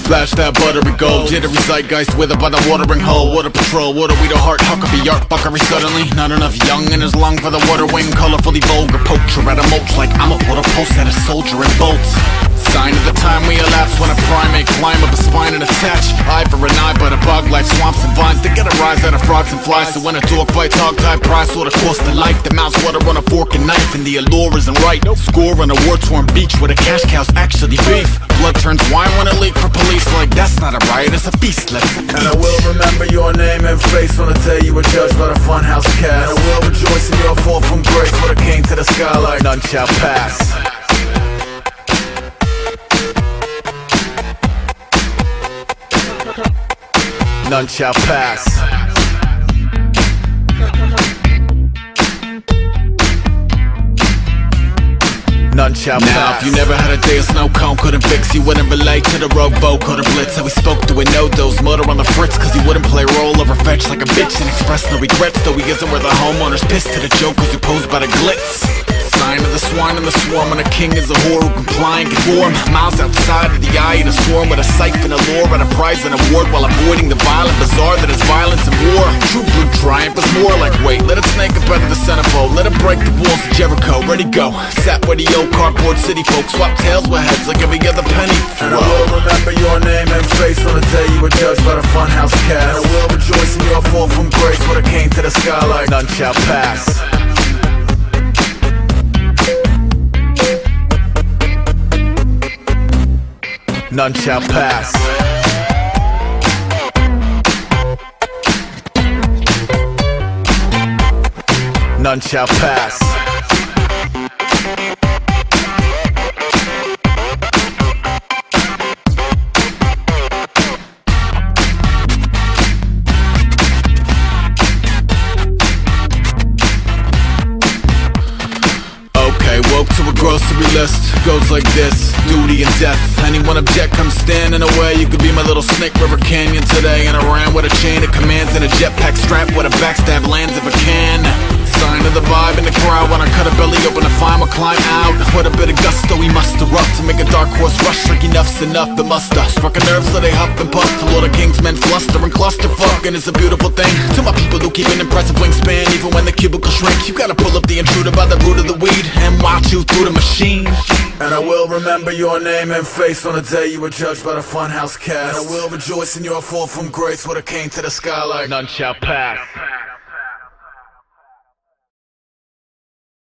Splash that buttery gold, jittery zeitgeist withered by the watering hole. Water patrol, water we the heart, Huckabee art fuckery suddenly. Not enough young in his lung for the water wing. Colorfully vulgar, poacher at a mulch like I'm a water post at a soldier and bolts. Sign of the time we elapse when a primate climb up a spine and attach eye for an eye, but a bog like swamps and vines to get a rise out of frogs and flies. So when a dog fights hog-tied prize, sort of cost of life. The mouth's water on a fork and knife, and the allure isn't right. Score on a war-torn beach where the cash cow's actually beef. Blood turns wine when it leak for police. Like that's not a riot, it's a feast. Let's eat. And I will remember your name and face on the day you were judged by the funhouse cast. And I will rejoice in your fall from grace when it came to the sky like none shall pass. None shall pass. None shall pass. Now, if you never had a day of snow cone, couldn't fix, you wouldn't relate to the rowboat or the blitz. How we spoke to a no-dose, murder on the fritz, cause he wouldn't play role over fetch like a bitch and express no regrets. Though he isn't where the homeowners pissed to the jokers who posed by the glitz. Sign of the swine and the swarm, and a king is a whore who comply and conform. Miles outside of the eye of the swarm with a siphon, a lure, and a prize and award, while avoiding the violent bazaar that is violence and war. True blue triumph is more like wait, let it snake up out of the centerfold, let it break the walls of Jericho. Ready go, sat where the old cardboard city folks swap tails with heads like every other penny. And I will remember your name and face on the day you were judged by the funhouse cast. And I will rejoice in your fall from grace when it came to the sky like none shall pass. None shall pass. None shall pass. Woke to a grocery list, goes like this: duty and death. Anyone object, come stand in the way. You could be my little Snake River Canyon today. And I ran with a chain of commands and a jetpack strap with a backstab lands if I can. Sign of the vibe in the crowd when I cut a belly open to find my climb out. With a bit of gusto we muster up to make a dark horse rush like enough's enough. The muster struck a nerve so they huff and puff till all the king's men fluster and cluster fuck. And it's a beautiful thing to my people who keep an impressive wingspan even when the cubicle shrink. You gotta pull up the intruder by the root of the weed and watch you through the machine. And I will remember your name and face on the day you were judged by the funhouse cast. And I will rejoice in your fall from grace when it came to the sky like none shall pass.